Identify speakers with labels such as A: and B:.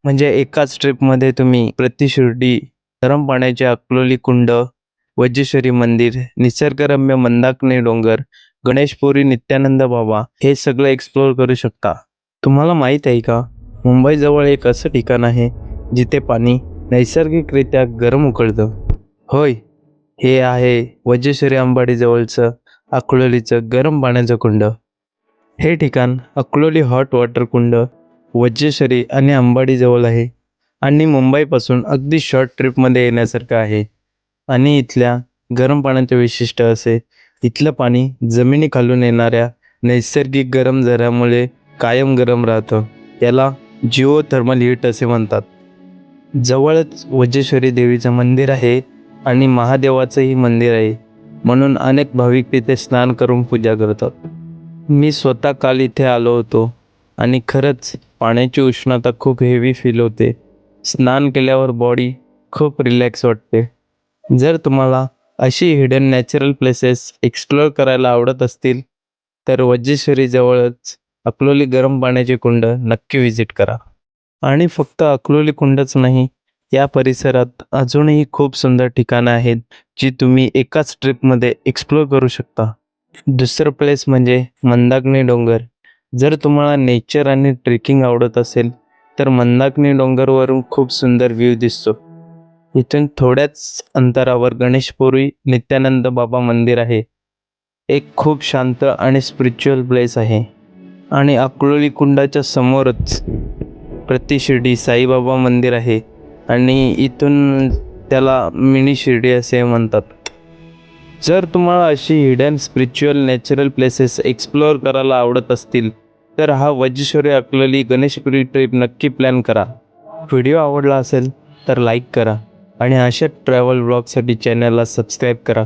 A: म्हणजे एकाच ट्रिपमध्ये तुम्ही प्रतिशिर्डी, गरम पाण्याचे अक्लोली कुंड, वज्रेश्वरी मंदिर, निसर्गरम्य मंदाकिनी डोंगर, गणेशपुरी नित्यानंद बाबा हे सगळं एक्सप्लोअर करू शकता. तुम्हाला माहीत आहे का, मुंबईजवळ एक असं ठिकाण आहे जिथे पाणी नैसर्गिकरित्या गरम उकळतं. होय, हे आहे वज्रेश्वरी अंबाडी जवळचं अक्लोलीचं गरम पाण्याचं कुंड. हे ठिकाण अक्लोली हॉट वॉटर कुंड वज्रेश्वरी आणि अंबाडी जवळ आहे आणि मुंबईपासून अगदी शॉर्ट ट्रिपमध्ये येण्यासारखं आहे. आणि इथल्या गरम पाण्याचे वैशिष्ट्य असे, इथलं पाणी जमिनीखालून येणाऱ्या नैसर्गिक गरम झऱ्यामुळे कायम गरम राहतं. याला जिओथर्मल हीट असे म्हणतात. जवळच वज्रेश्वरी देवीचं मंदिर आहे आणि महादेवाचंही मंदिर आहे, म्हणून अनेक भाविक तिथे स्नान करून पूजा करतात. मी स्वतः काल इथे आलो होतो आणि खरंच पाण्याची उष्णता खूप हेवी फील होते. स्नान केल्यावर बॉडी खूप रिलॅक्स वाटते. जर तुम्हाला अशी हिडन नॅचरल प्लेसेस एक्सप्लोअर करायला आवडत असतील, तर वज्रेश्वरी जवळच अक्लोली गरम पाण्याचे कुंड नक्की व्हिजिट करा. आणि फक्त अक्लोली कुंडच नाही, या परिसरात अजूनही खूप सुंदर ठिकाणं आहेत जी तुम्ही एकाच ट्रिपमध्ये एक्सप्लोअर करू शकता. दुसरं प्लेस म्हणजे मंदाकिनी डोंगर. जर तुम्हाला नेचर आणि ट्रेकिंग आवडत असेल, तर मंदाकिनी डोंगरवरून खूप सुंदर व्ह्यू दिसतो. इथून थोड्याच अंतरावर गणेशपुरी नित्यानंद बाबा मंदिर आहे. एक खूप शांत आणि स्पिरिच्युअल प्लेस आहे. आणि अक्लोली कुंडाच्या समोरच प्रतिशिर्डी साईबाबा मंदिर आहे आणि इथून त्याला मिनी शिर्डी असे म्हणतात. जर तुम्हाला अशी hidden spiritual natural places explore करायला आवडत असतील, तर हा वज्रेश्वरी अक्लोली गणेशपुरी ट्रिप नक्की प्लॅन करा. व्हिडिओ आवडला असेल तर लाईक करा आणि अशा ट्रॅव्हल ब्लॉगसाठी चॅनलला सबस्क्राईब करा.